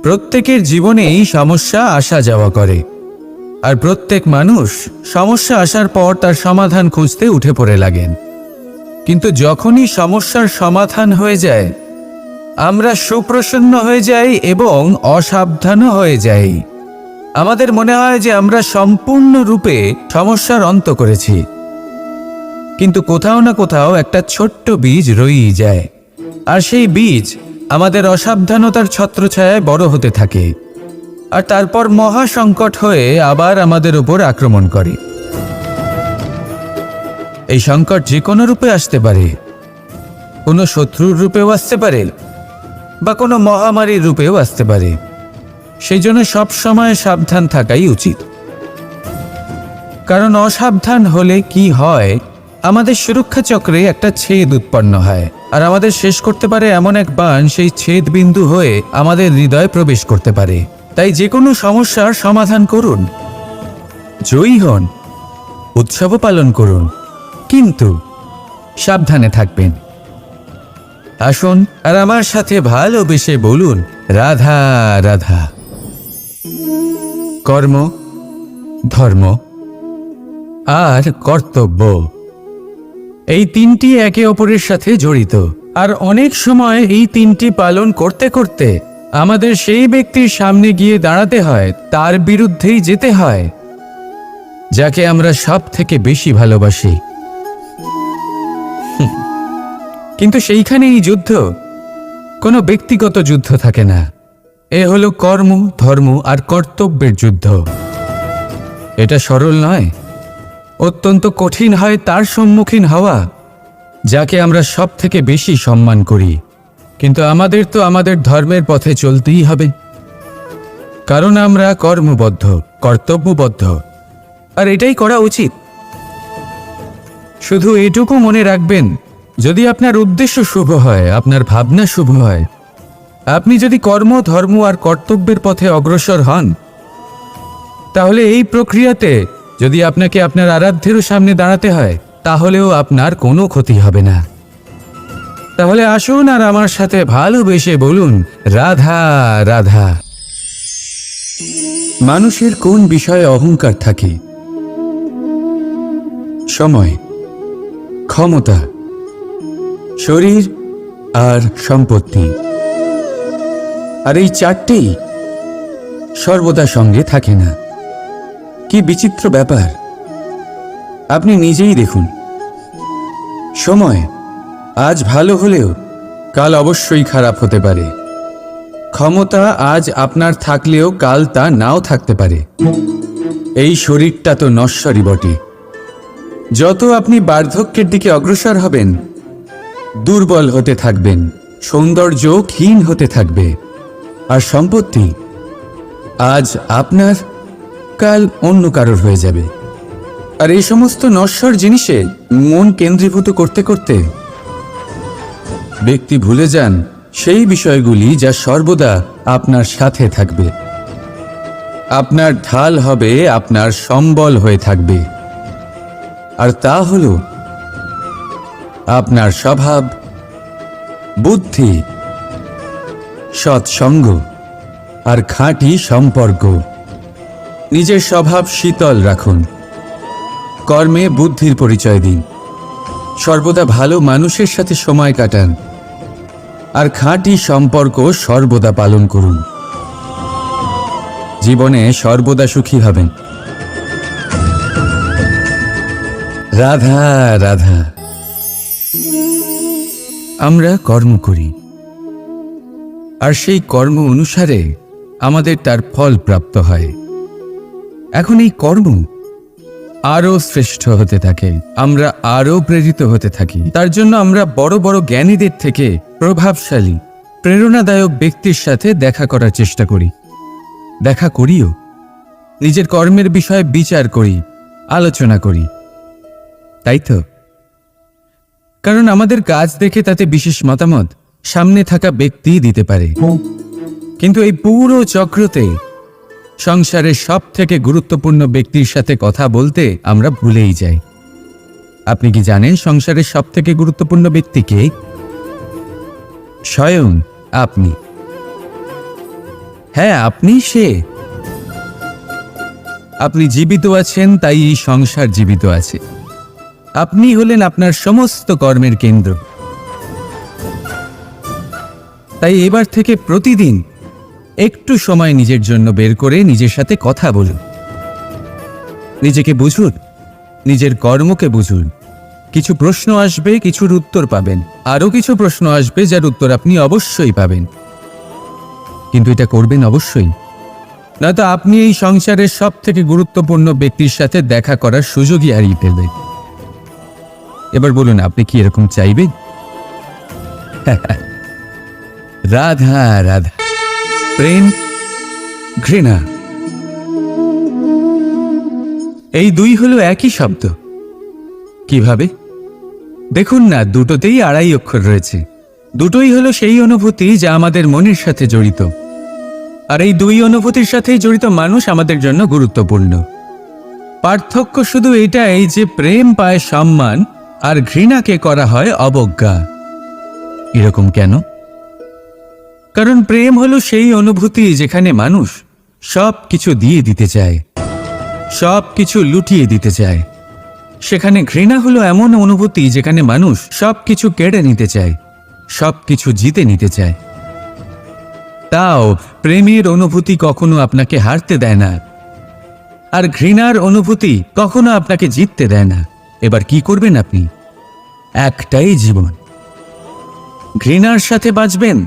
প্রত্যেকের জীবনেই সমস্যা আসা যাওয়া করে, আর প্রত্যেক মানুষ সমস্যা আসার পর তার সমাধান খুঁজতে উঠে পড়ে লাগেন। কিন্তু যখনই সমস্যার সমাধান হয়ে যায়, আমরা সুপ্রসন্ন হয়ে যাই এবং অসাবধানও হয়ে যাই। আমাদের মনে হয় যে আমরা সম্পূর্ণরূপে সমস্যার অন্ত করেছি, কিন্তু কোথাও না কোথাও একটা ছোট্ট বীজ রয়েই যায়, আর সেই বীজ আমাদের অসাবধানতার ছত্রছায়ায় বড় হতে থাকে, আর তারপর মহা সংকট হয়ে আবার আমাদের উপর আক্রমণ করে। এই সংকট যে কোনো রূপে আসতে পারে, কোনো শত্রুর রূপেও আসতে পারে, বা কোনো মহামারীর রূপেও আসতে পারে। সেই জন্য সবসময় সাবধান থাকাই উচিত, কারণ অসাবধান হলে কি হয়, আমাদের সুরক্ষা চক্রে একটা ছেদ উৎপন্ন হয়, আর আমাদের শেষ করতে পারে এমন এক বাণ সেই ছেদ বিন্দু হয়ে আমাদের হৃদয়ে প্রবেশ করতে পারে। তাই যে কোনো সমস্যার সমাধান করুন, জয়ী হন, উৎসবও পালন করুন, কিন্তু সাবধানে থাকবেন। আসুন আর আমার সাথে ভালোবেসে বলুন, রাধা রাধা। কর্ম, ধর্ম আর কর্তব্য, এই তিনটি একে অপরের সাথে জড়িত, আর অনেক সময় এই তিনটি পালন করতে করতে আমাদের সেই ব্যক্তির সামনে গিয়ে দাঁড়াতে হয়, তার বিরুদ্ধেই যেতে হয়, যাকে আমরা সব থেকে বেশি ভালোবাসি। কিন্তু সেইখানে এই যুদ্ধ কোনো ব্যক্তিগত যুদ্ধ থাকে না, এ হলো কর্ম, ধর্ম আর কর্তব্যের যুদ্ধ। এটা সরল নয়, অত্যন্ত কঠিন হয় তার সম্মুখীন হওয়া যাকে আমরা সব থেকে বেশি সম্মান করি। কিন্তু আমাদের তো আমাদের ধর্মের পথে চলতেই হবে, কারণ আমরা কর্মবদ্ধ, কর্তব্যবদ্ধ, আর এটাই করা উচিত। শুধু এটুকু মনে রাখবেন, যদি আপনার উদ্দেশ্য শুভ হয়, আপনার ভাবনা শুভ হয়, আপনি যদি কর্ম, ধর্ম আর কর্তব্যের পথে অগ্রসর হন, তাহলে এই প্রক্রিয়াতে যদি আপনাকে আপনার আরাধ্যেরও সামনে দাঁড়াতে হয়, তাহলেও আপনার কোনো ক্ষতি হবে না। তাহলে আসুন আর আমার সাথে ভালোবেসে বলুন, রাধা রাধা। মানুষের কোন বিষয়ে অহংকার থাকে? সময়, ক্ষমতা, শরীর আর সম্পত্তি। আর এই চারটেই সর্বদা সঙ্গে থাকে না। কি বিচিত্র ব্যাপার! আপনি নিজেই দেখুন, সময় আজ ভালো হলেও কাল অবশ্যই খারাপ হতে পারে। ক্ষমতা আজ আপনার থাকলেও কাল তা নাও থাকতে পারে। এই শরীরটা তো নশ্বরই বটে। যত আপনি বার্ধক্যের দিকে অগ্রসর হবেন, দুর্বল হতে থাকবেন, সৌন্দর্য ক্ষীণ হতে থাকবে। আর সম্পত্তি আজ আপনার, কাল অন্য কারোর হয়ে যাবে। আর এই সমস্ত নশ্বর জিনিসে মন কেন্দ্রীভূত করতে করতে ব্যক্তি ভুলে যান সেই বিষয়গুলি যা সর্বদা আপনার সাথে থাকবে, আপনার ঢাল হবে, আপনার সম্বল হয়ে থাকবে। আর তা হল আপনার স্বভাব, বুদ্ধি, সৎসঙ্গ আর খাঁটি সম্পর্ক। নিজের স্বভাব শীতল রাখুন, কর্মে বুদ্ধির পরিচয় দিন, সর্বদা ভালো মানুষের সাথে সময় কাটান, আর খাঁটি সম্পর্ক সর্বদা পালন করুন। জীবনে সর্বদা সুখী হবেন। রাধা রাধা। আমরা কর্ম করি, আর সেই কর্ম অনুসারে আমাদের তার ফল প্রাপ্ত হয়। এখন এই কর্ম আরো শ্রেষ্ঠ হতে থাকে, আমরা আরো প্রেরিত হতে থাকি। তার জন্য আমরা বড় বড় জ্ঞানীদের থেকে প্রভাবশালী, প্রেরণাদায়ক ব্যক্তির সাথে দেখা করার চেষ্টা করি, দেখা করিও। নিজের কর্মের বিষয়ে বিচার করি, আলোচনা করি, তাই তো? কারণ আমাদের কাজ দেখে তাতে বিশেষ মতামত সামনে থাকা ব্যক্তি দিতে পারে। কিন্তু এই পুরো চক্রতে সংসারের সব থেকে গুরুত্বপূর্ণ ব্যক্তির সাথে কথা বলতে আমরা ভুলেই যাই। আপনি কি জানেন সংসারের সব থেকে গুরুত্বপূর্ণ ব্যক্তি কে? স্বয়ং আপনি। হ্যাঁ, আপনি সে। আপনি জীবিত আছেন, তাই এই সংসার জীবিত আছে। আপনি হলেন আপনার সমস্ত কর্মের কেন্দ্র। তাই এবার থেকে প্রতিদিন একটু সময় নিজের জন্য বের করে নিজের সাথে কথা বলুন। নিজেকে বুঝুন, নিজের কর্মকে বুঝুন। কিছু প্রশ্ন আসবে, কিছুর উত্তর পাবেন। আরও কিছু প্রশ্ন আসবে যার উত্তর আপনি অবশ্যই পাবেন, কিন্তু এটা করবেন অবশ্যই, নয়তো আপনি এই সংসারের সব থেকে গুরুত্বপূর্ণ ব্যক্তির সাথে দেখা করার সুযোগই হারিয়ে ফেলবেন। এবার বলুন, আপনি কি এরকম চাইবেন? রাধা রাধা। প্রেম, ঘৃণা, এই দুই হলো একই শব্দ। কিভাবে? দেখুন না, দুটোতেই আড়াই অক্ষর রয়েছে। দুটোই হলো সেই অনুভূতি যা আমাদের মনের সাথে জড়িত, আর এই দুই অনুভূতির সাথেই জড়িত মানুষ আমাদের জন্য গুরুত্বপূর্ণ। পার্থক্য শুধু এটাই যে প্রেম পায় সম্মান আর ঘৃণাকে করা হয় অবজ্ঞা। এরকম কেন? কারণ প্রেম হলো সেই অনুভূতি যেখানে মানুষ সব কিছু দিয়ে দিতে চায়, সব কিছু লুটিয়ে দিতে চায়। সেখানে ঘৃণা হলো এমন অনুভূতি যেখানে মানুষ সব কিছু কেড়ে নিতে চায়, সব কিছু জিতে নিতে চায়। তাও প্রেমের অনুভূতি কখনো আপনাকে হারতে দেয় না, আর ঘৃণার অনুভূতি কখনো আপনাকে জিততে দেয় না। এবার কি করবেন আপনি? একটাই জীবন। ঘৃণার সাথে বাঁচবেন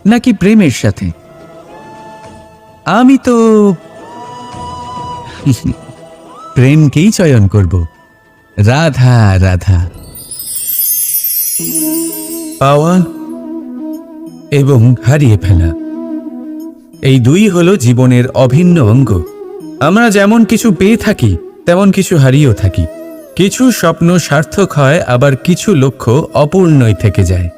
নাকি প্রেমের সাথে? আমি তো প্রেমকেই চয়ন করব। রাধা রাধা। পাওয়া এবং হারিয়ে ফেলা, এই দুই হলো জীবনের অভিন্ন অঙ্গ। আমরা যেমন কিছু পেয়ে থাকি, তেমন কিছু হারিয়েও থাকি। কিছু স্বপ্ন সার্থক হয়, আবার কিছু লক্ষ্য অপূর্ণই থেকে যায়।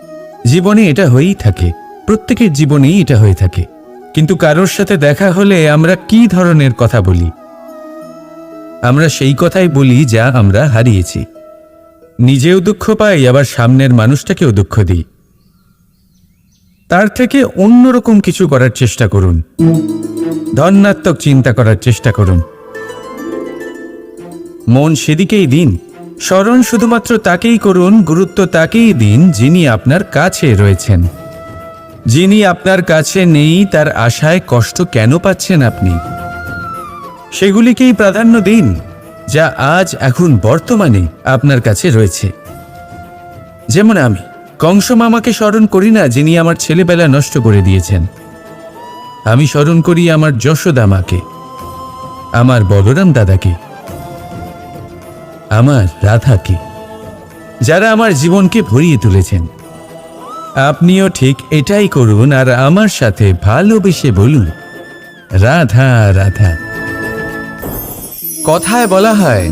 জীবনে এটা হয়েই থাকে, প্রত্যেকের জীবনেই এটা হয়ে থাকে। কিন্তু কারোর সাথে দেখা হলে আমরা কি ধরনের কথা বলি? আমরা সেই কথাই বলি যা আমরা হারিয়েছি। নিজেও দুঃখ পাই, আবার সামনের মানুষটাকেও দুঃখ দিই। তার থেকে অন্যরকম কিছু করার চেষ্টা করুন, ধনাত্মক চিন্তা করার চেষ্টা করুন। মন সেদিকেই দিন। স্মরণ শুধুমাত্র তাকেই করুন, গুরুত্ব তাকেই দিন যিনি আপনার কাছে রয়েছেন। যিনি আপনার কাছে নেই তার আশায় কষ্ট কেন পাচ্ছেন আপনি? সেগুলিকেই প্রাধান্য দিন যা আজ এখন বর্তমানে আপনার কাছে রয়েছে। যেমন আমি কংস মামাকে স্মরণ করি না, যিনি আমার ছেলেবেলা নষ্ট করে দিয়েছেন। আমি স্মরণ করি আমার যশোদা মাকে, আমার বলরাম দাদাকে, আমার রাধাকে, যারা আমার জীবনকে ভরিয়ে তুলেছেন। আপনিও ঠিক এটাই করুন, আর আমার সাথে ভালোবেসে বলুন, রাধা রাধা। কথায় বলা হয়,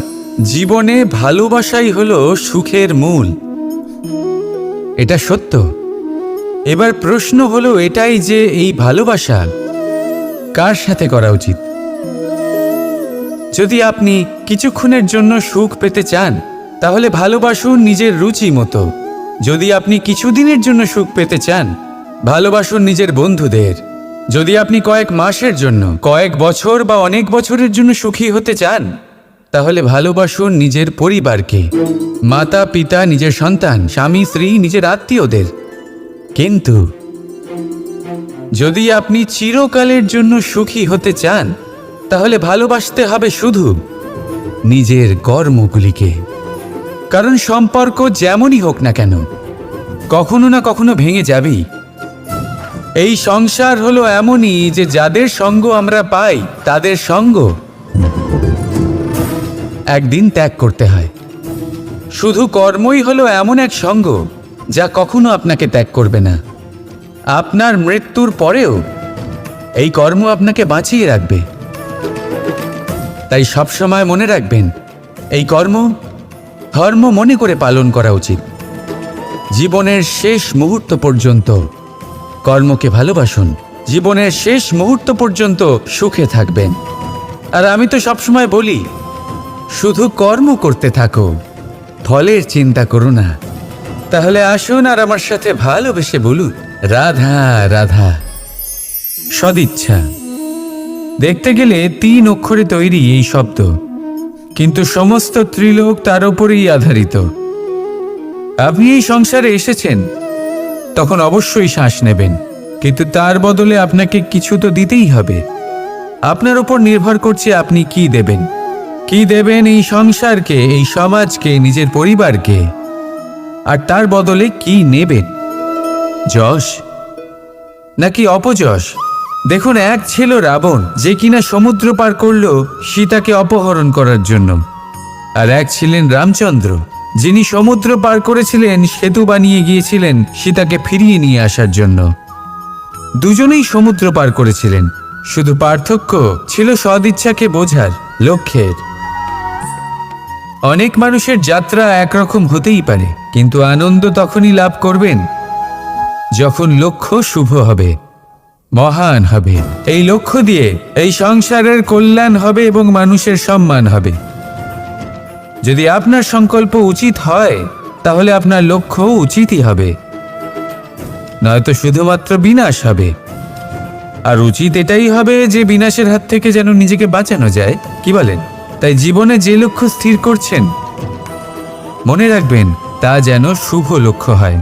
জীবনে ভালোবাসাই হলো সুখের মূল। এটা সত্য। এবার প্রশ্ন হলো এটাই যে এই ভালোবাসা কার সাথে করা উচিত? যদি আপনি কিছুক্ষণের জন্য সুখ পেতে চান, তাহলে ভালোবাসুন নিজের রুচি মতো। যদি আপনি কিছুদিনের জন্য সুখ পেতে চান, ভালোবাসুন নিজের বন্ধুদের। যদি আপনি কয়েক মাসের জন্য, কয়েক বছর বা অনেক বছরের জন্য সুখী হতে চান, তাহলে ভালোবাসুন নিজের পরিবারকে, মাতা পিতা, নিজের সন্তান, স্বামী স্ত্রী, নিজের আত্মীয়দের। কিন্তু যদি আপনি চিরকালের জন্য সুখী হতে চান, তাহলে ভালোবাসতে হবে শুধু নিজের কর্মগুলিকে। কারণ সম্পর্ক যেমনই হোক না কেন, কখনো না কখনো ভেঙে যাবেই। এই সংসার হলো এমনই যে যাদের সঙ্গ আমরা পাই, তাদের সঙ্গ একদিন ত্যাগ করতে হয়। শুধু কর্মই হলো এমন এক সঙ্গ যা কখনো আপনাকে ত্যাগ করবে না। আপনার মৃত্যুর পরেও এই কর্ম আপনাকে বাঁচিয়ে রাখবে। তাই সবসময় মনে রাখবেন, এই কর্ম ধর্ম মনে করে পালন করা উচিত। জীবনের শেষ মুহূর্ত পর্যন্ত কর্মকে ভালোবাসুন। জীবনের শেষ মুহূর্ত পর্যন্ত সুখে থাকবেন। আর আমি তো সবসময় বলি, শুধু কর্ম করতে থাকো, ফলের চিন্তা করো না। তাহলে আসুন আর আমার সাথে ভালোবেসে বলুন, রাধা রাধা। সদিচ্ছা। দেখতে গেলে 3 অক্ষরে তৈরি এই শব্দ, কিন্তু সমস্ত ত্রিলোক তার উপরেই আধারিত। আপনি এই সংসারে এসেছেন, তখন অবশ্যই শ্বাস নেবেন, কিন্তু তার বদলে আপনাকে কিছু তো দিতেই হবে। আপনার উপর নির্ভর করছে আপনি কি দেবেন। কি দেবেন এই সংসারকে, এই সমাজকে, নিজের পরিবারকে, আর তার বদলে কি নেবেন? যশ নাকি অপযশ? দেখুন, এক ছিল রাবণ, যে কিনা সমুদ্র পার করল সীতাকে অপহরণ করার জন্য, আর এক ছিলেন রামচন্দ্র, যিনি সমুদ্র পার করেছিলেন, সেতু বানিয়ে গিয়েছিলেন সীতাকে ফিরিয়ে নিয়ে আসার জন্য। দুজনেই সমুদ্র পার করেছিলেন, শুধু পার্থক্য ছিল সদিচ্ছাকে বোঝার, লক্ষ্যের। অনেক মানুষের যাত্রা একরকম হতেই পারে, কিন্তু আনন্দ তখনই লাভ করবেন যখন লক্ষ্য শুভ হবে, মহান হবে। এই লক্ষ্য দিয়ে এই সংসারের কল্যাণ হবে এবং মানুষের সম্মান হবে। যদি আপনার সংকল্প উচিত হয়, তাহলে আপনার লক্ষ্য উচিতই হবে, নয়তো শুধুমাত্র বিনাশ হবে। আর উচিত এটাই হবে যে বিনাশের হাত থেকে যেন নিজেকে বাঁচানো যায়, কি বলেন? তাই জীবনে যে লক্ষ্য স্থির করছেন, মনে রাখবেন তা যেন শুভ লক্ষ্য হয়।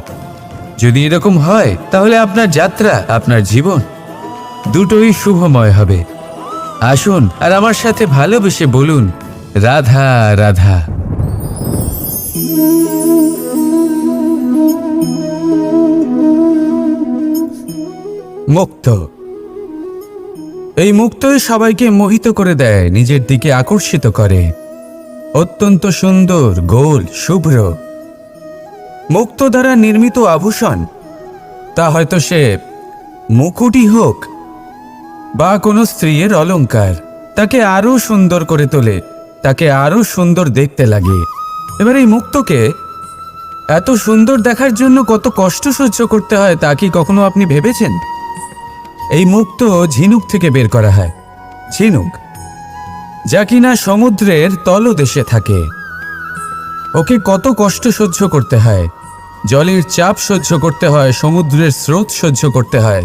যদি এরকম হয়, তাহলে আপনার যাত্রা, আপনার জীবন দুটোই শুভময় হবে। আসুন আর আমার সাথে ভালোবেসে বলুন, রাধা রাধা। মুক্ত। এই মুক্তই সবাইকে মোহিত করে দেয়, নিজের দিকে আকর্ষিত করে। অত্যন্ত সুন্দর, গোল, শুভ্র। মুক্ত দ্বারা নির্মিত আভূষণ, তা হয়তো সে মুকুটই হোক বা কোনো স্ত্রীর অলংকার, তাকে আরো সুন্দর করে তোলে, তাকে আরো সুন্দর দেখতে লাগে। এবার এই মুক্তকে এত সুন্দর দেখার জন্য কত কষ্ট সহ্য করতে হয়, তা কি কখনো আপনি ভেবেছেন? এই মুক্ত ঝিনুক থেকে বের করা হয়। ঝিনুক, যা কিনা সমুদ্রের তলদেশে থাকে। ওকে কত কষ্ট সহ্য করতে হয়, জলের চাপ সহ্য করতে হয়, সমুদ্রের স্রোত সহ্য করতে হয়।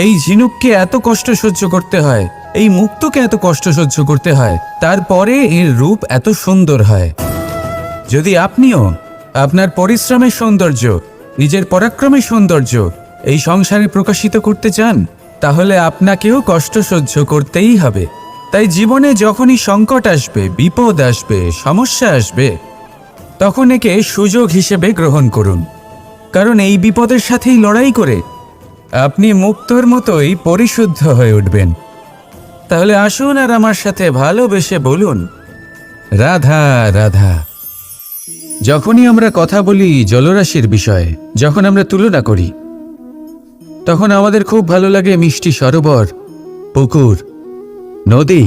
এই ঝিনুককে এত কষ্ট সহ্য করতে হয়, এই মুক্তকে এত কষ্ট সহ্য করতে হয়, তারপরে এর রূপ এত সুন্দর হয়। যদি আপনিও আপনার পরিশ্রমের সৌন্দর্য, নিজের পরাক্রমের সৌন্দর্য এই সংসারে প্রকাশিত করতে চান, তাহলে আপনাকেও কষ্ট সহ্য করতেই হবে। তাই জীবনে যখনই সংকট আসবে, বিপদ আসবে, সমস্যা আসবে, তখন একে সুযোগ হিসেবে গ্রহণ করুন। কারণ এই বিপদের সাথেই লড়াই করে আপনি মুক্তর মতোই পরিশুদ্ধ হয়ে উঠবেন। তাহলে আসুন আর আমার সাথে ভালোবেসে বলুন, রাধা রাধা। যখনই আমরা কথা বলি জলরাশির বিষয়ে, যখন আমরা তুলনা করি, তখন আমাদের খুব ভালো লাগে মিষ্টি সরোবর, পুকুর, নদী।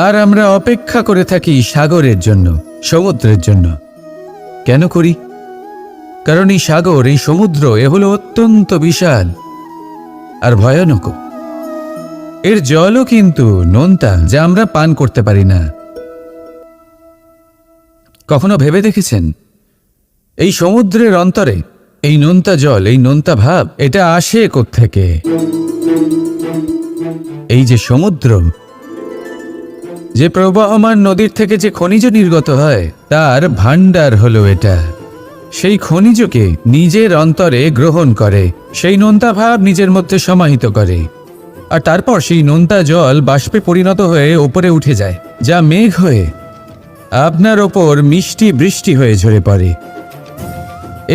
আর আমরা অপেক্ষা করে থাকি সাগরের জন্য, সমুদ্রের জন্য। কেন করি? কারণ এই সাগর, এই সমুদ্র, এ হলো অত্যন্ত বিশাল আর ভয়ানক। এর জলও কিন্তু নোনতা, যা আমরা পান করতে পারি না। কখনো ভেবে দেখেছেন এই সমুদ্রের অন্তরে এই নোনতা জল, এই নোনতা ভাব, এটা আসে কোত্থেকে? এই যে সমুদ্র, যে প্রবাহমান নদীর থেকে যে খনিজ নির্গত হয়, তার ভাণ্ডার হলো এটা। সেই খনিজকে নিজের অন্তরে গ্রহণ করে, সেই নোনতা ভাব নিজের মধ্যে সমাহিত করে, আর তারপর সেই নোনতা জল বাষ্পে পরিণত হয়ে ওপরে উঠে যায়, যা মেঘ হয়ে আপনার ওপর মিষ্টি বৃষ্টি হয়ে ঝরে পড়ে।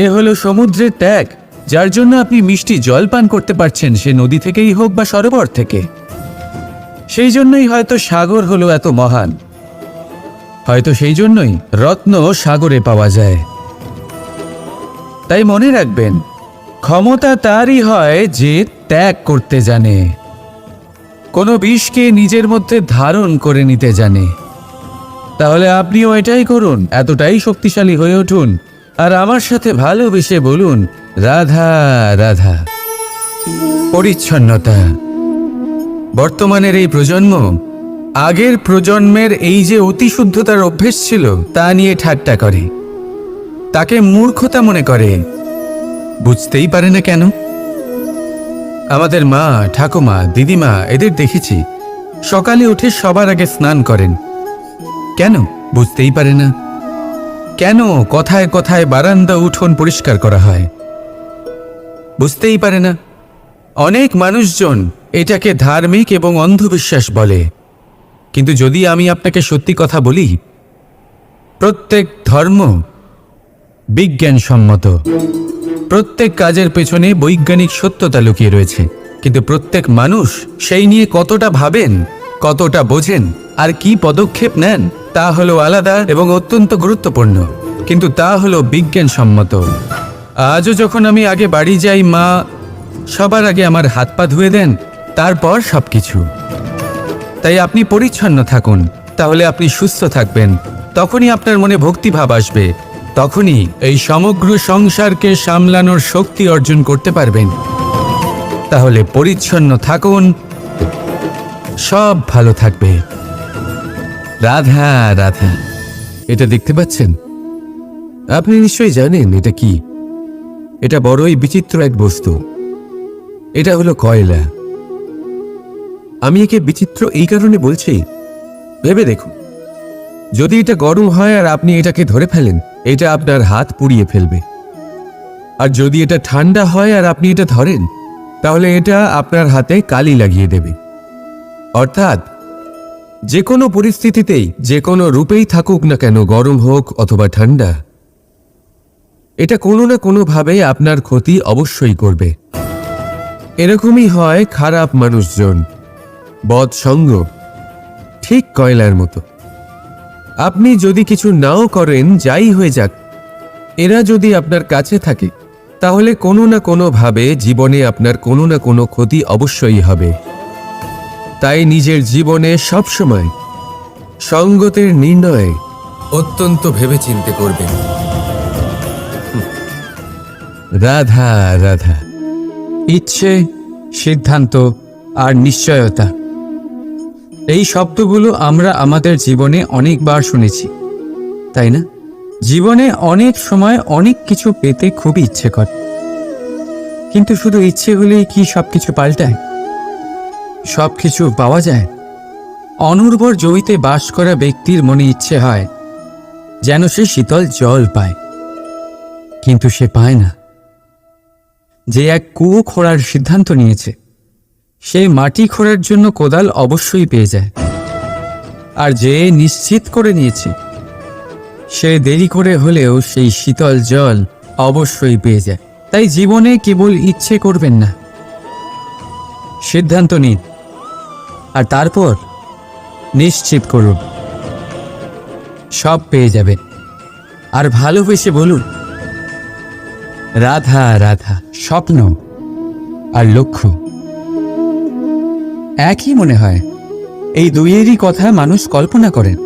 এ হলো সমুদ্রের ত্যাগ, যার জন্য আপনি মিষ্টি জল পান করতে পারছেন, সে নদী থেকেই হোক বা সরোবর থেকে। সেই জন্যই হয়তো সাগর হলো এত মহান, হয়তো সেই জন্যই রত্ন সাগরে পাওয়া যায়। তাই মনে রাখবেন, ক্ষমতা তারই হয় যে ত্যাগ করতে জানে, কোনো বিষকে নিজের মধ্যে ধারণ করে নিতে জানে। তাহলে আপনিও এটাই করুন, এতটাই শক্তিশালী হয়ে উঠুন, আর আমার সাথে ভালোবেসে বলুন, রাধা রাধা। পরিচ্ছন্নতা। বর্তমানের এই প্রজন্ম আগের প্রজন্মের এই যে অতিশুদ্ধতার অভ্যেস ছিল, তা নিয়ে ঠাট্টা করে, তাকে মূর্খতা মনে করে। বুঝতেই পারে না কেন? আমাদের মা, ঠাকুমা, দিদিমা এদের দেখেছি সকালে উঠে সবার আগে স্নান করেন। কেন বুঝতেই পারে না। কেন কথায় কথায় বারান্দা উঠোন পরিষ্কার করা হয়, বুঝতেই পারে না। অনেক মানুষজন এটাকে ধার্মিক এবং অন্ধবিশ্বাস বলে, কিন্তু যদি আমি আপনাকে সত্যি কথা বলি, প্রত্যেক ধর্ম বিজ্ঞানসম্মত। প্রত্যেক কাজের পেছনে বৈজ্ঞানিক সত্যতা লুকিয়ে রয়েছে, কিন্তু প্রত্যেক মানুষ সেই নিয়ে কতটা ভাবেন, কতটা বোঝেন আর কি পদক্ষেপ নেন তা হলো আলাদা এবং অত্যন্ত গুরুত্বপূর্ণ, কিন্তু তা হলো বিজ্ঞানসম্মত। আজও যখন আমি আগে বাড়ি যাই, মা সবার আগে আমার হাত পা ধুয়ে দেন, তারপর সবকিছু। তাই আপনি পরিচ্ছন্ন থাকুন, তাহলে আপনি সুস্থ থাকবেন। তখনই আপনার মনে ভক্তিভাব আসবে, তখনই এই সমগ্র সংসারকে সামলানোর শক্তি অর্জন করতে পারবেন। তাহলে পরিচ্ছন্ন থাকুন, সব ভালো থাকবে। রাধা রাধা। এটা দেখতে পাচ্ছেন? আপনি নিশ্চয়ই জানেন এটা কি। এটা বড়ই বিচিত্র এক বস্তু। এটা হলো কয়লা। আমি একে বিচিত্র এই কারণে বলছি, ভেবে দেখুন, যদি এটা গরম হয় আর আপনি এটাকে ধরে ফেলেন, এটা আপনার হাত পুড়িয়ে ফেলবে। আর যদি এটা ঠান্ডা হয় আর আপনি এটা ধরেন, তাহলে এটা আপনার হাতে কালি লাগিয়ে দেবে। অর্থাৎ যে কোনো পরিস্থিতিতেই, যে কোনো রূপেই থাকুক না কেন, গরম হোক অথবা ঠান্ডা, এটা কোনো না কোনোভাবে আপনার ক্ষতি অবশ্যই করবে। এরকমই হয় খারাপ মানুষজন, বদসঙ্গ, ঠিক কয়লার মতো। আপনি যদি কিছু নাও করেন, যাই হয়ে যাক, এরা যদি আপনার কাছে থাকে, তাহলে কোনো না কোনোভাবে জীবনে আপনার কোনো না কোনো ক্ষতি অবশ্যই হবে। তাই নিজের জীবনে সবসময় সঙ্গতের নির্ণয় অত্যন্ত ভেবেচিন্তে করবেন। রাধা রাধা। ইচ্ছে, সিদ্ধান্ত আর নিশ্চয়তা, এই শব্দগুলো আমরা আমাদের জীবনে অনেকবার শুনেছি, তাই না? জীবনে অনেক সময় অনেক কিছু পেতে খুবই ইচ্ছে করে, কিন্তু শুধু ইচ্ছে হলেই কি সবকিছু পাল্টায়? সবকিছু পাওয়া যায়? অনুর্বর জমিতে বাস করা ব্যক্তির মনে ইচ্ছে হয় যেন সে শীতল জল পায়, কিন্তু সে পায় না। যে এক কুয়ো খোঁড়ার সিদ্ধান্ত নিয়েছে, সে মাটি খোঁড়ার জন্য কোদাল অবশ্যই পেয়ে যায়। আর যে নিশ্চিত করে নিয়েছে, সে দেরি করে হলেও সেই শীতল জল অবশ্যই পেয়ে যায়। তাই জীবনে কেবল ইচ্ছে করবেন না, সিদ্ধান্ত নিন আর তারপর নিশ্চিত করুন, সব পেয়ে যাবেন। আর ভালোবেসে বলুন, রাধা রাধা। স্বপ্ন আর লক্ষ্য একই মনে হয়। এই দুইয়েরই কথা মানুষ কল্পনা করেন,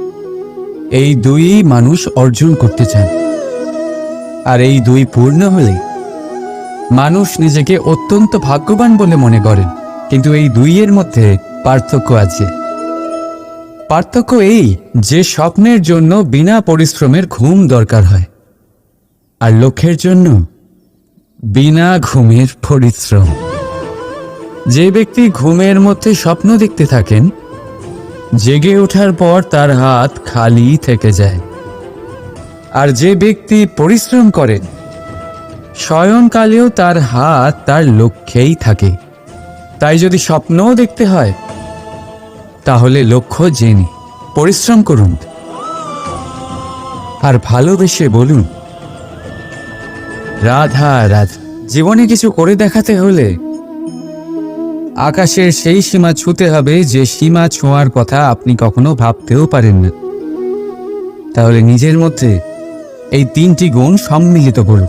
এই দুই মানুষ অর্জন করতে চান। আর এই দুই পূর্ণ হলে মানুষ নিজেকে অত্যন্ত ভাগ্যবান বলে মনে করেন। কিন্তু এই দুইয়ের মধ্যে পার্থক্য আছে। পার্থক্য এই যে স্বপ্নের জন্য বিনা পরিশ্রমের ঘুম দরকার হয়, আর লক্ষ্যের জন্য বিনা ঘুমের পরিশ্রম। যে ব্যক্তি ঘুমের মধ্যে স্বপ্ন দেখতে থাকেন, জেগে ওঠার পর তার হাত খালি থেকে যায়। আর যে ব্যক্তি পরিশ্রম করেন, শয়নকালেও তার হাত তার লক্ষ্যেই থাকে। তাই যদি স্বপ্নও দেখতে হয়, তাহলে লক্ষ্য জেনে পরিশ্রম করুন আর ভালোবেসে বলুন, রাধা রাধা। জীবনে কিছু করে দেখাতে হলে আকাশের সেই সীমা ছুঁতে হবে যে সীমা ছোঁয়ার কথা আপনি কখনো ভাবতেও পারেন না। তাহলে নিজের মধ্যে এই তিনটি গুণ সম্মিলিত করুন।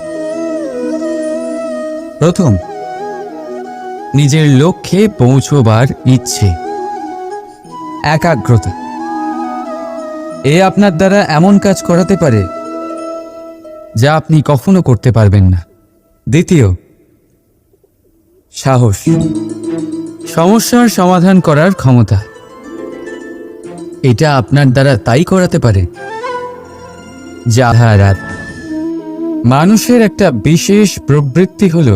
প্রথম, নিজের লক্ষ্যে পৌঁছবার ইচ্ছে, একাগ্রতা। এ আপনার দ্বারা এমন কাজ করাতে পারে যা আপনি কখনো করতে পারবেন না। দ্বিতীয়, সাহস, সমস্যার সমাধান করার ক্ষমতা। এটা আপনার দ্বারা তাই করাতে পারে যা রাত। মানুষের একটা বিশেষ প্রবৃত্তি হল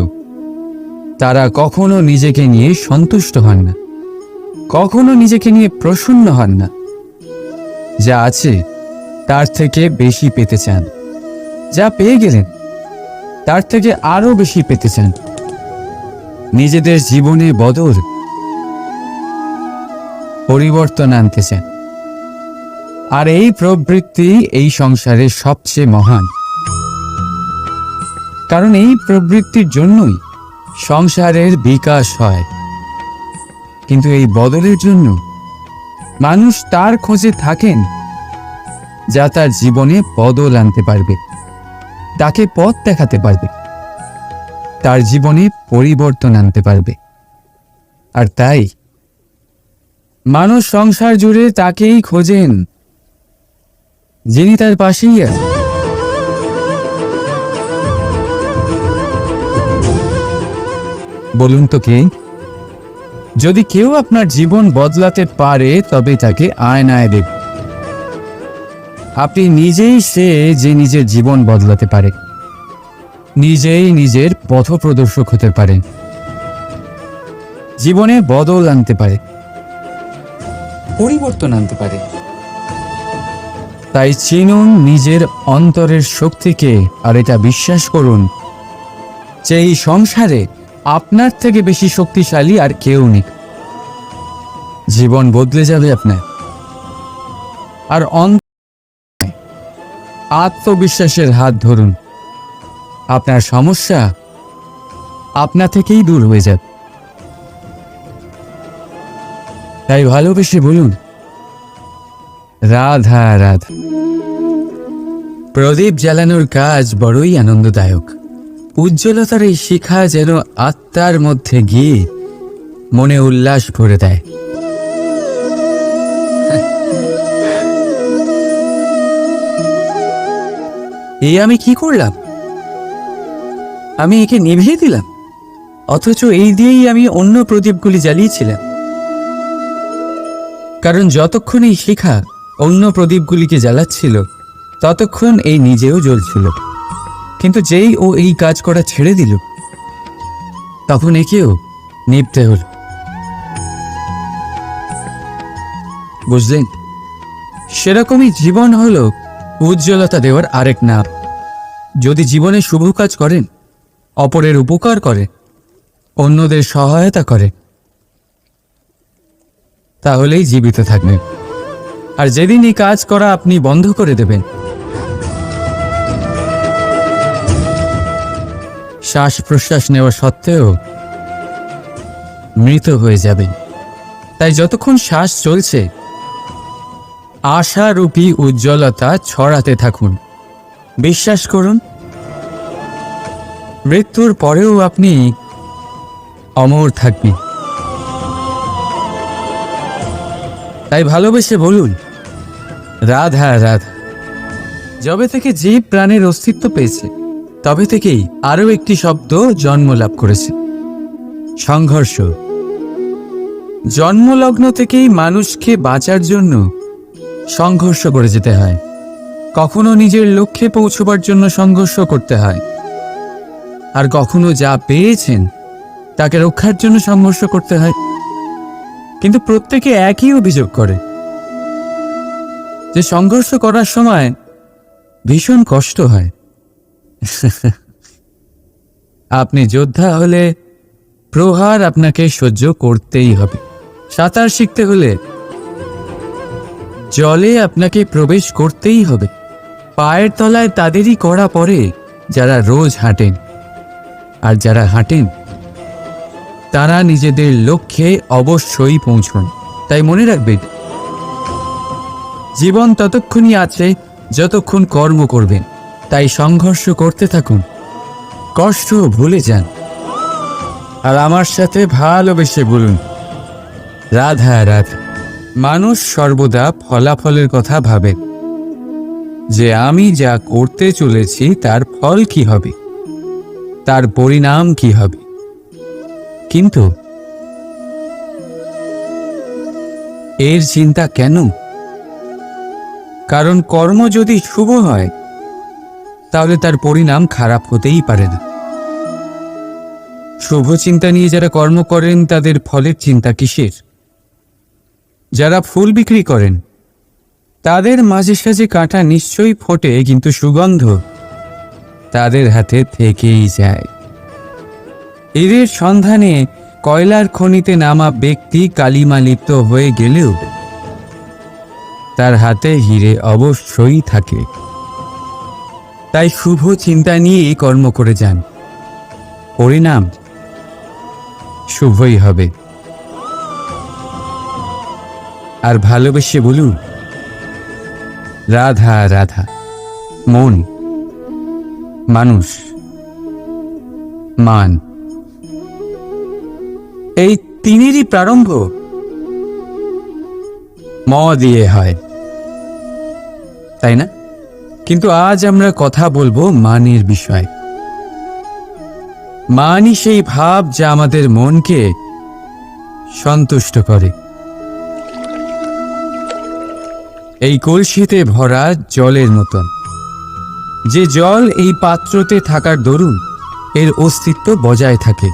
তারা কখনো নিজেকে নিয়ে সন্তুষ্ট হন না, কখনো নিজেকে নিয়ে প্রসন্ন হন না। যা আছে তার থেকে বেশি পেতে চান, যা পেয়ে গেলেন তার থেকে আরো বেশি পেতে চান। নিজেদের জীবনে বদল, পরিবর্তন আনতে চান। আর এই প্রবৃত্তি এই সংসারের সবচেয়ে মহান, কারণ এই প্রবৃত্তির জন্যই সংসারের বিকাশ হয়। কিন্তু এই বদলের জন্য মানুষ তার খোঁজে থাকেন যা তার জীবনে বদল আনতে পারবে, তাকে পথ দেখাতে পারবে, তার জীবনে পরিবর্তন আনতে পারবে। আর তাই মানুষ সংসার জুড়ে তাকেই খোঁজেন যিনি তার পাশেই আছেন। বলুন তো কে? যদি কেউ আপনার জীবন বদলাতে পারে তবে তাকে আয়নায় দেখ। আপনি নিজেই সে যে নিজের জীবন বদলাতে পারে, নিজেই নিজের পথপ্রদর্শক হতে পারেন, জীবনে বদল আনতে পারে, পরিবর্তন আনতে পারে। তাই চিনুন নিজের অন্তরের শক্তিকে, আর এটা বিশ্বাস করুন যে এই সংসারে আপনার থেকে বেশি শক্তিশালী আর কেউ নেই। জীবন বদলে যাবে আপনার। আর আত্মবিশ্বাসের হাত ধরুন, আপনার সমস্যা আপনা থেকেই দূর হয়ে যাবে। তাই ভালোবেসে বলুন, রাধা রাধা। প্রদীপ জ্বালানোর কাজ বড়ই আনন্দদায়ক। উজ্জ্বলতার এই শিখা যেন আত্মার মধ্যে গিয়ে মনে উল্লাস ভরে দেয়। এই আমি কি করলাম? আমি একে নিভিয়ে দিলাম, অথচ এই দিয়েই আমি অন্য প্রদীপগুলি জ্বালিয়েছিলাম। কারণ যতক্ষণ এই শিখা অন্য প্রদীপগুলিকে জ্বালাচ্ছিল ততক্ষণ এই নিজেও জ্বলছিল। কিন্তু যেই ও এই কাজ করা ছেড়ে দিল তখন একেও নিভতে হল। বুঝলেন? সেরকমই জীবন হলো উজ্জ্বলতা দেওয়ার আরেক নাম। যদি জীবনে শুভ কাজ করেন, অপরের উপকার করে, অন্যদের সহায়তা করে, তাহলেই জীবিত থাকবেন। আর যেদিন এই কাজ করা আপনি বন্ধ করে দেবেন, শ্বাস প্রশ্বাস নেওয়া সত্ত্বেও মৃত হয়ে যাবেন। তাই যতক্ষণ শ্বাস চলছে আশারূপী উজ্জ্বলতা ছড়াতে থাকুন। বিশ্বাস করুন, মৃত্যুর পরেও আপনি অমর থাকবেন। তাই ভালোবেসে বলুন, রাধা রাধা। যবে থেকে জীব প্রাণের অস্তিত্ব পেয়েছে তবে থেকেই আরো একটি শব্দ জন্ম লাভ করেছে, সংঘর্ষ। জন্মলগ্ন থেকেই মানুষকে বাঁচার জন্য সংঘর্ষ করে যেতে হয়। কখনো নিজের লক্ষ্যে পৌঁছবার জন্য সংঘর্ষ করতে হয়, আর কখনো যা পেয়েছেন তাকে রক্ষার জন্য সংঘর্ষ করতে হয়। কিন্তু প্রত্যেকে একই অভিযোগ করে যে সংঘর্ষ করার সময় ভীষণ কষ্ট হয়। আপনি যোদ্ধা হলে প্রহার আপনাকে সহ্য করতেই হবে। সাঁতার শিখতে হলে জলে আপনাকে প্রবেশ করতেই হবে। পায়ের তলায় তাদেরই কড়া পড়ে যারা রোজ হাঁটেন, আর যারা হাঁটেন তারা নিজেদের লক্ষ্যে অবশ্যই পৌঁছন। তাই মনে রাখবেন, জীবন ততক্ষণই আছে যতক্ষণ কর্ম করবেন। তাই সংঘর্ষ করতে থাকুন, কষ্ট ভুলে যান, আর আমার সাথে ভালোবেসে বলুন, রাধা রাধা। মানুষ সর্বদা ফলাফলের কথা ভাবে, যে আমি যা করতে চলেছি তার ফল কি হবে, তার পরিণাম কি হবে। কিন্তু এর চিন্তা কেন? কারণ কর্ম যদি শুভ হয় তাহলে তার পরিণাম খারাপ হতেই পারে না। শুভ চিন্তা নিয়ে যারা কর্ম করেন তাদের ফলের চিন্তা কিসের? যারা ফুল বিক্রি করেন তাদের মাঝে সাঝে কাঁটা নিশ্চয়ই ফোটে, কিন্তু সুগন্ধ তাদের হাতে থেকেই যায়। হীরের সন্ধানে কয়লার খনিতে নামা ব্যক্তি কালিমা লিপ্ত হয়ে গেলেও তার হাতে হীরে অবশ্যই থাকে। তাই শুভ চিন্তা নিয়ে কর্ম করে যান, পরিণাম শুভই হবে। আর ভালোবেসে বলুন রাধা রাধা। মন, মানুষ, মান, এই তিনেরই প্রারম্ভ ম দিয়ে হয়, তাই না? কিন্তু আজ আমরা কথা বলবো মানের বিষয়। মানই সেই ভাব যা আমাদের মনকে সন্তুষ্ট করে। এই কলসিতে ভরা জলের মতন, যে জল এই পাত্রতে থাকার দরুন এর অস্তিত্ব বজায় থাকে।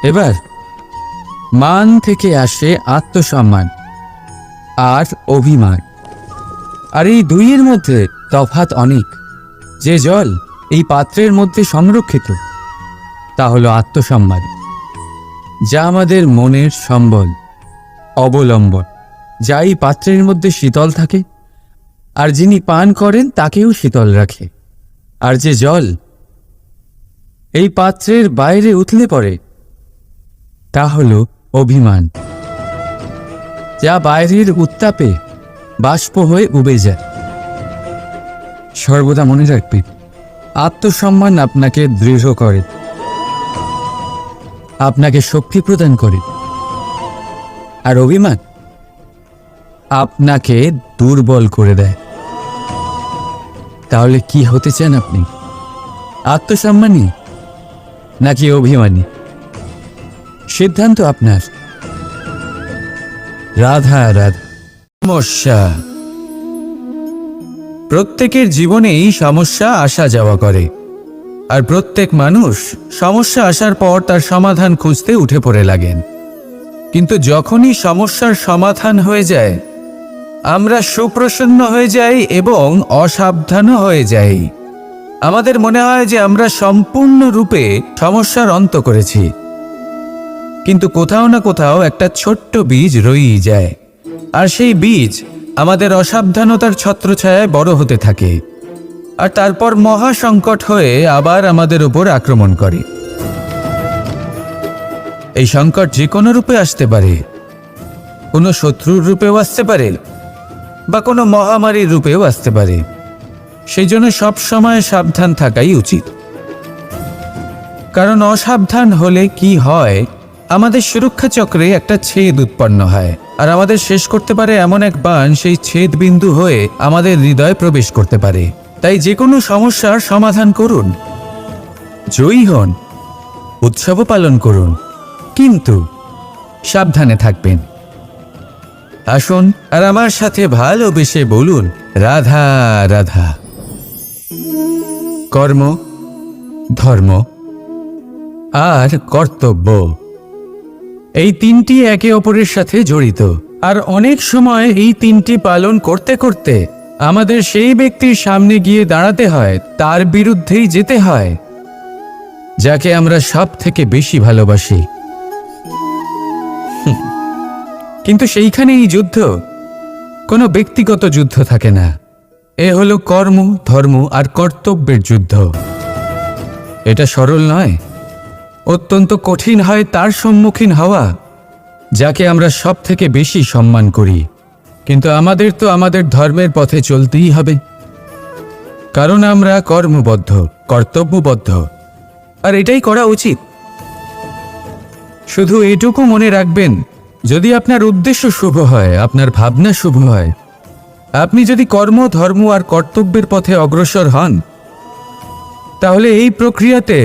এবার মান থেকে আসে আত্মসম্মান আর অভিমান, আর এই দুইয়ের মধ্যে তফাৎ অনেক। যে জল এই পাত্রের মধ্যে সংরক্ষিত তা হলো আত্মসম্মান, যা আমাদের মনের সম্বল, অবলম্বন, যা এই পাত্রের মধ্যে শীতল থাকে আর যিনি পান করেন তাকেও শীতল রাখে। আর যে জল এই পাত্রের বাইরে উতলে পড়ে তা হলো অভিমান, যা বাইরের উত্তাপে বাষ্প হয়ে উবে যায়। সর্বদা মনে রাখবে, আত্মসম্মান আপনাকে দৃঢ় করে, আপনাকে শক্তি প্রদান করে, আর অভিমান আপনাকে দুর্বল করে দেয়। তাহলে কি হতে চান আপনি? আত্মসম্মানী নাকি অভিমানী? সিদ্ধান্ত আপনার। রাধা রাধা। সমস্যা, প্রত্যেকের জীবনেই সমস্যা আসা যাওয়া করে, আর প্রত্যেক মানুষ সমস্যা আসার পর তার সমাধান খুঁজতে উঠে পড়ে লাগেন। কিন্তু যখনই সমস্যার সমাধান হয়ে যায় আমরা সুপ্রসন্ন হয়ে যাই এবং অসাবধানও হয়ে যাই। আমাদের মনে হয় যে আমরা সম্পূর্ণরূপে সমস্যার অন্ত করেছি, কিন্তু কোথাও না কোথাও একটা ছোট্ট বীজ রয়েই যায়, আর সেই বীজ আমাদের অসাবধানতার ছত্রছায়ায় বড় হতে থাকে, আর তারপর মহা সংকট হয়ে আবার আমাদের উপর আক্রমণ করে। এই সংকট যে কোনো রূপে আসতে পারে, কোনো শত্রুর রূপেও আসতে পারে, বা কোনো মহামারীর রূপেও আসতে পারে। সেই জন্য সবসময় সাবধান থাকাই উচিত, কারণ অসাবধান হলে কি হয়, আমাদের সুরক্ষা চক্রে একটা ছেদ উৎপন্ন হয়, আর আমাদের শেষ করতে পারে এমন এক বাণ সেই ছেদ বিন্দু হয়ে আমাদের হৃদয়ে প্রবেশ করতে পারে। তাই যে কোনো সমস্যার সমাধান করুন, জয়ী হন, উৎসব পালন করুন, কিন্তু সাবধানে থাকবেন। আসুন আর আমার সাথে ভালোবেসে বলুন রাধা রাধা। কর্ম, ধর্ম আর কর্তব্য, এই তিনটি একে অপরের সাথে জড়িত, আর অনেক সময় এই তিনটি পালন করতে করতে আমাদের সেই ব্যক্তির সামনে গিয়ে দাঁড়াতে হয়, তার বিরুদ্ধেই যেতে হয় যাকে আমরা সব থেকে বেশি ভালোবাসি। কিন্তু সেইখানে এই যুদ্ধ কোনো ব্যক্তিগত যুদ্ধ থাকে না, এ হলো কর্ম, ধর্ম আর কর্তব্যের যুদ্ধ। এটা সরল নয়, অত্যন্ত কঠিন হয় তার সম্মুখীন হওয়া যাকে আমরা সব থেকে বেশি সম্মান করি। কিন্তু আমাদের তো আমাদের ধর্মের পথে চলতেই হবে, কারণ আমরা কর্মবদ্ধ, কর্তব্যবদ্ধ, আর এটাই করা উচিত। শুধু এটুকু মনে রাখবেন, যদি আপনার উদ্দেশ্য শুভ হয়, আপনার ভাবনা শুভ হয়, আপনি যদি কর্ম, ধর্ম আর কর্তব্যের পথে অগ্রসর হন, তাহলে এই প্রক্রিয়াতে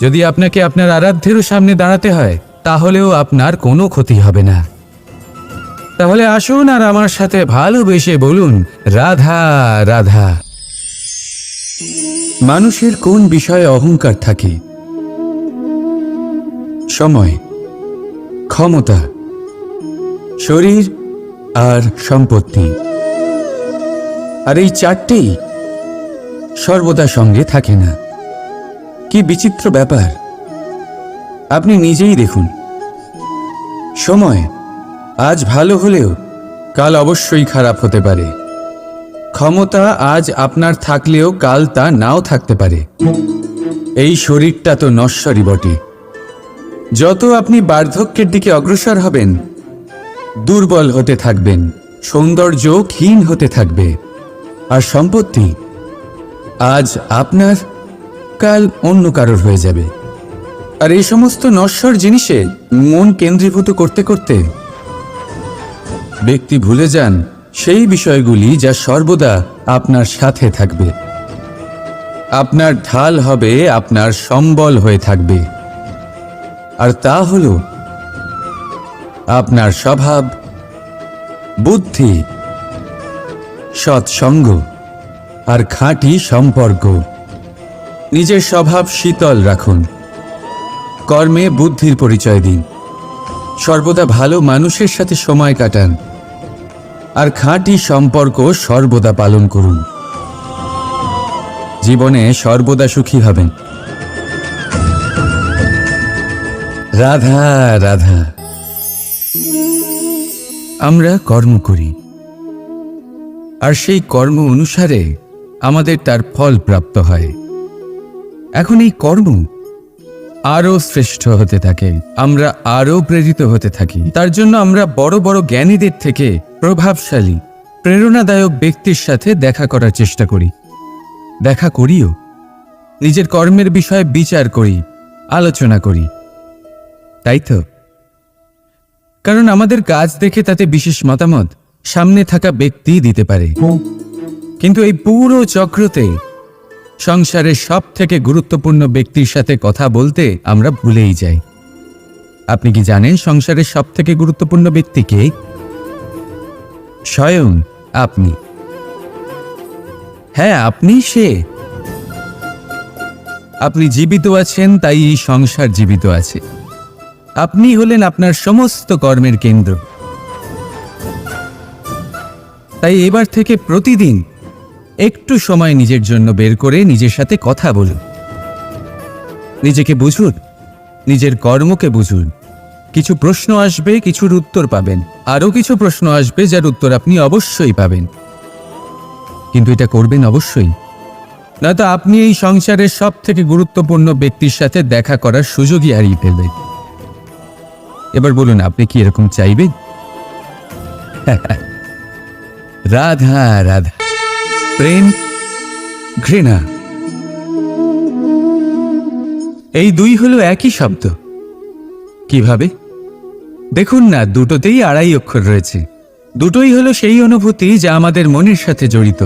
যদি আপনাকে আপনার আরাধ্যেরও সামনে দাঁড়াতে হয়, তাহলেও আপনার কোনো ক্ষতি হবে না। তাহলে আসুন আর আমার সাথে ভালোবেসে বলুন রাধা রাধা। মানুষের কোন বিষয়ে অহংকার থাকে? সময়, ক্ষমতা, শরীর আর সম্পত্তি। আর এই চারটেই সর্বদা সঙ্গে থাকে না। কি বিচিত্র ব্যাপার! আপনি নিজেই দেখুন। সময় আজ ভালো হলেও কাল অবশ্যই খারাপ হতে পারে। ক্ষমতা আজ আপনার থাকলেও কাল তা নাও থাকতে পারে। এই শরীরটা তো নশ্বরই বটে। যত আপনি বার্ধক্যের দিকে অগ্রসর হবেন, দুর্বল হতে থাকবেন, সৌন্দর্য ক্ষীণ হতে থাকবে। আর সম্পত্তি আজ আপনার, কাল অন্য কারোর হয়ে যাবে। আর এই সমস্ত নশ্বর জিনিসে মন কেন্দ্রীভূত করতে করতে ব্যক্তি ভুলে যান সেই বিষয়গুলি যা সর্বদা আপনার সাথে থাকবে, আপনার ঢাল হবে, আপনার সম্বল হয়ে থাকবে। আর তা হল আপনার স্বভাব, বুদ্ধি, সৎসঙ্গ আর খাঁটি সম্পর্ক। নিজের স্বভাব শীতল রাখুন, কর্মে বুদ্ধির পরিচয় দিন, সর্বদা ভালো মানুষের সাথে সময় কাটান, আর খাঁটি সম্পর্ক সর্বদা পালন করুন। জীবনে সর্বদা সুখী হবেন। রাধা রাধা। আমরা কর্ম করি, আর সেই কর্ম অনুসারে আমাদের তার ফল প্রাপ্ত হয়। এখন এই কর্ম আরো শ্রেষ্ঠ হতে থাকে, আমরা আরো প্রেরিত হতে থাকি। তার জন্য আমরা বড় বড় জ্ঞানীদের থেকে প্রভাবশালী, প্রেরণাদায়ক ব্যক্তির সাথে দেখা করার চেষ্টা করি। দেখা করিও, নিজের কর্মের বিষয়ে বিচার করি, আলোচনা করি। তাই তো, কারণ আমাদের কাজ দেখে তাতে বিশেষ মতামত সামনে থাকা ব্যক্তি দিতে পারে। কিন্তু এই পুরো চক্রতে সংসারের সব থেকে গুরুত্বপূর্ণ ব্যক্তির সাথে কথা বলতে আমরা ভুলেই যাই। আপনি কি জানেন সংসারের সব থেকে গুরুত্বপূর্ণ ব্যক্তি কে? স্বয়ং আপনি। হ্যাঁ, আপনি সে। আপনি জীবিত আছেন, তাই এই সংসার জীবিত আছে। আপনি হলেন আপনার সমস্ত কর্মের কেন্দ্র। তাই এবার থেকে প্রতিদিন একটু সময় নিজের জন্য বের করে নিজের সাথে কথা বলুন। নিজেকে বুঝুন, নিজের কর্মকে বুঝুন। কিছু প্রশ্ন আসবে, কিছুর উত্তর পাবেন। আরও কিছু প্রশ্ন আসবে যার উত্তর আপনি অবশ্যই পাবেন। কিন্তু এটা করবেন অবশ্যই, নয়তো আপনি এই সংসারের সব থেকে গুরুত্বপূর্ণ ব্যক্তির সাথে দেখা করার সুযোগই হারিয়ে ফেলবেন। এবার বলুন, আপনি কি এরকম চাইবেন? রাধা রাধা। প্রেম, ঘৃণা, এই দুই হলো একই শব্দ। কিভাবে? দেখুন না, দুটোতেই আড়াই অক্ষর রয়েছে। দুটোই হলো সেই অনুভূতি যা আমাদের মনের সাথে জড়িত।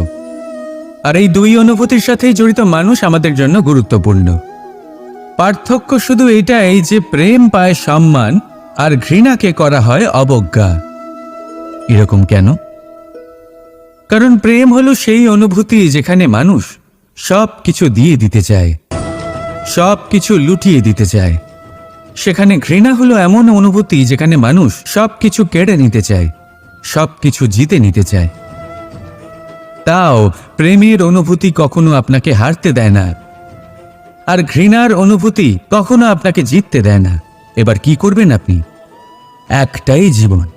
আর এই দুই অনুভূতির সাথেই জড়িত মানুষ আমাদের জন্য গুরুত্বপূর্ণ। পার্থক্য শুধু এটাই যে প্রেম পায় সম্মান আর ঘৃণাকে করা হয় অবজ্ঞা। এরকম কেন? কারণ প্রেম হলো সেই অনুভূতি যেখানে মানুষ সব কিছু দিয়ে দিতে চায়, সব কিছু লুটিয়ে দিতে চায়। সেখানে ঘৃণা হলো এমন অনুভূতি যেখানে মানুষ সব কিছু কেড়ে নিতে চায়, সব কিছু জিতে নিতে চায়। তাও প্রেমের অনুভূতি কখনো আপনাকে হারতে দেয় না, আর ঘৃণার অনুভূতি কখনো আপনাকে জিততে দেয় না। এবার কি করবেন আপনি? একটাই জীবন।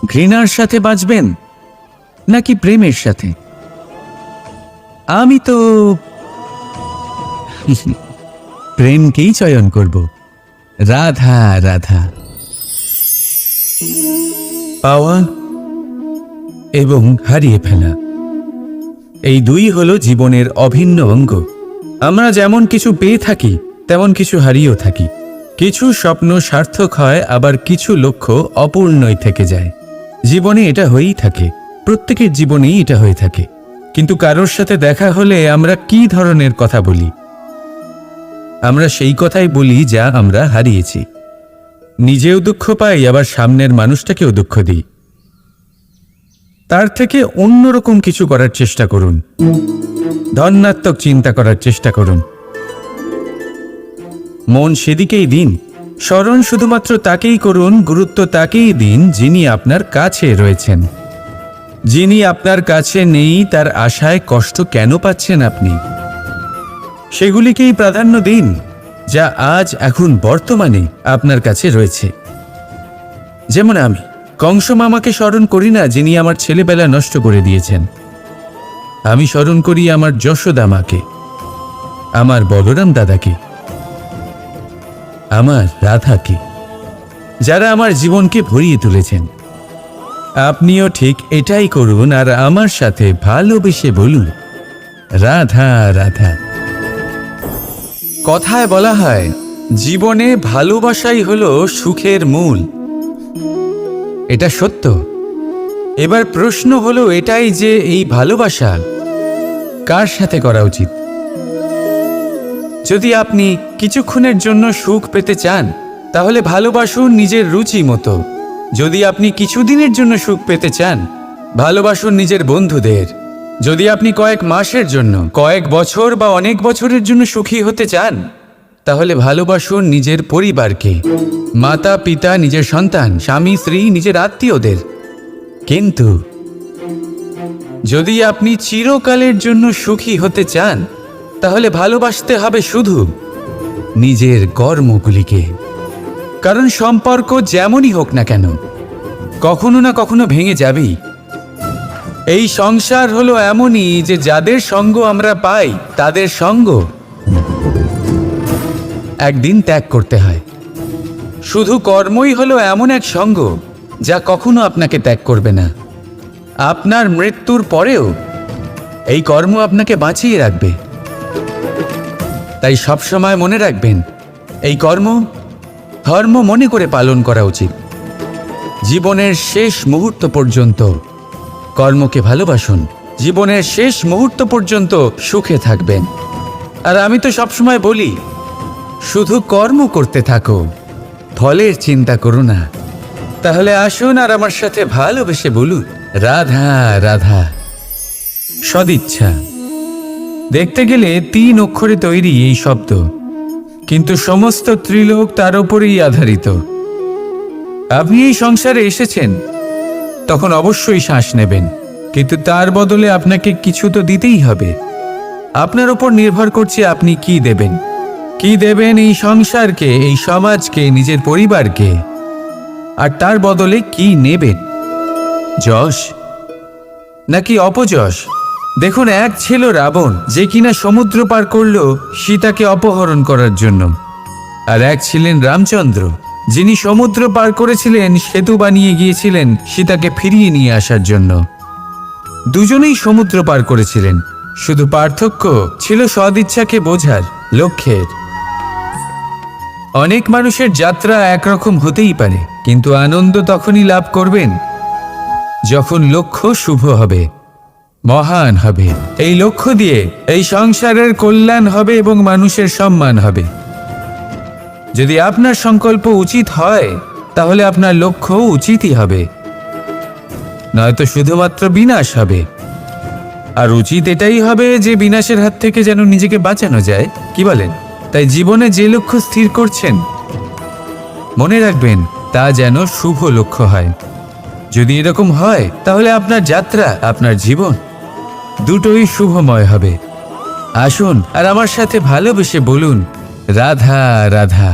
ঘৃণার সাথে বাঁচবেন নাকি প্রেমের সাথে? আমি তো প্রেমকেই চয়ন করব। রাধা রাধা। পাওয়া এবং হারিয়ে ফেলা, এই দুই হলো জীবনের অভিন্ন অঙ্গ। আমরা যেমন কিছু পেয়ে থাকি, তেমন কিছু হারিয়েও থাকি। কিছু স্বপ্ন সার্থক হয়, আবার কিছু লক্ষ্য অপূর্ণই থেকে যায়। জীবনে এটা হয়েই থাকে, প্রত্যেকের জীবনেই এটা হয়ে থাকে। কিন্তু কারোর সাথে দেখা হলে আমরা কি ধরনের কথা বলি? আমরা সেই কথাই বলি যা আমরা হারিয়েছি। নিজেও দুঃখ পাই, আবার সামনের মানুষটাকেও দুঃখ দিই। তার থেকে অন্যরকম কিছু করার চেষ্টা করুন, ধনাত্মক চিন্তা করার চেষ্টা করুন। মন সেদিকেই দিন স্মরণ শুধুমাত্র তাকেই করুন, গুরুত্ব তাকেই দিন যিনি আপনার কাছে রয়েছেন। যিনি আপনার কাছে নেই তার আশায় কষ্ট কেন পাচ্ছেন আপনি? সেগুলিকেই প্রাধান্য দিন যা আজ এখন বর্তমানে আপনার কাছে রয়েছে। যেমন আমি কংস মামাকে স্মরণ করি না, যিনি আমার ছেলেবেলা নষ্ট করে দিয়েছেন। আমি স্মরণ করি আমার যশোদা মাকে, আমার বলরাম দাদাকে, আমার রাধাকে, যারা আমার জীবনকে ভরিয়ে তুলেছেন। আপনিও ঠিক এটাই করুন আর আমার সাথে ভালোবেসে বলুন, রাধা রাধা। কথায় বলা হয়, জীবনে ভালোবাসাই হলো সুখের মূল। এটা সত্য। এবার প্রশ্ন হলো এটাই যে এই ভালোবাসা কার সাথে করা উচিত? যদি আপনি কিছুক্ষণের জন্য সুখ পেতে চান, তাহলে ভালোবাসুন নিজের রুচি মতো। যদি আপনি কিছুদিনের জন্য সুখ পেতে চান, ভালোবাসুন নিজের বন্ধুদের। যদি আপনি কয়েক মাসের জন্য, কয়েক বছর বা অনেক বছরের জন্য সুখী হতে চান, তাহলে ভালোবাসুন নিজের পরিবারকে, মাতা পিতা, নিজের সন্তান, স্বামী স্ত্রী, নিজের আত্মীয়দের। কিন্তু যদি আপনি চিরকালের জন্য সুখী হতে চান, তাহলে ভালোবাসতে হবে শুধু নিজের কর্মগুলিকে। কারণ সম্পর্ক যেমনই হোক না কেন, কখনো না কখনো ভেঙে যাবেই। এই সংসার হলো এমনই যে যাদের সঙ্গ আমরা পাই, তাদের সঙ্গ একদিন ত্যাগ করতে হয়। শুধু কর্মই হলো এমন এক সঙ্গ যা কখনো আপনাকে ত্যাগ করবে না। আপনার মৃত্যুর পরেও এই কর্ম আপনাকে বাঁচিয়ে রাখবে। তাই সবসময় মনে রাখবেন, এই কর্ম ধর্ম মনে করে পালন করা উচিত। জীবনের শেষ মুহূর্ত পর্যন্ত কর্মকে ভালোবাসুন। জীবনের শেষ মুহূর্ত পর্যন্ত সুখে থাকবেন। আর আমি তো সবসময় বলি, শুধু কর্ম করতে থাকো, ফলের চিন্তা করো না। তাহলে আসুন আর আমার সাথে ভালোবেসে বলুন, রাধা রাধা। সদিচ্ছা। দেখতে গেলে 3 অক্ষরে তৈরি এই শব্দ, কিন্তু সমস্ত ত্রিলোক তার উপরেই আধারিত। আপনি এই সংসারে এসেছেন, তখন অবশ্যই শ্বাস নেবেন, কিন্তু তার বদলে আপনাকে কিছু তো দিতেই হবে। আপনার উপর নির্ভর করছে আপনি কি দেবেন। কি দেবেন এই সংসারকে, এই সমাজকে, নিজের পরিবারকে, আর তার বদলে কি নেবেন? যশ নাকি অপযশ? দেখুন, এক ছিল রাবণ, যে কিনা সমুদ্র পার করল সীতাকে অপহরণ করার জন্য। আর এক ছিলেন রামচন্দ্র, যিনি সমুদ্র পার করেছিলেন, সেতু বানিয়ে গিয়েছিলেন সীতাকে ফিরিয়ে নিয়ে আসার জন্য। দুজনেই সমুদ্র পার করেছিলেন, শুধু পার্থক্য ছিল সদিচ্ছাকে বোঝার লক্ষ্যের। অনেক মানুষের যাত্রা একরকম হতেই পারে, কিন্তু আনন্দ তখনই লাভ করবেন যখন লক্ষ্য শুভ হবে, মহান হবে। এই লক্ষ্য দিয়ে এই সংসারের কল্যাণ হবে এবং মানুষের সম্মান হবে। যদি আপনার সংকল্প উচিত হয়, তাহলে আপনার লক্ষ্য উচিতই হবে, নয়তো শুধুমাত্র বিনাশ হবে। আর উচিত এটাই হবে যে বিনাশের হাত থেকে যেন নিজেকে বাঁচানো যায়, কি বলেন? তাই জীবনে যে লক্ষ্য স্থির করছেন, মনে রাখবেন তা যেন শুভ লক্ষ্য হয়। যদি এরকম হয়, তাহলে আপনার যাত্রা, আপনার জীবন দুটোই শুভময় হবে। আসুন আর আমার সাথে ভালোবেসে বলুন, রাধা রাধা।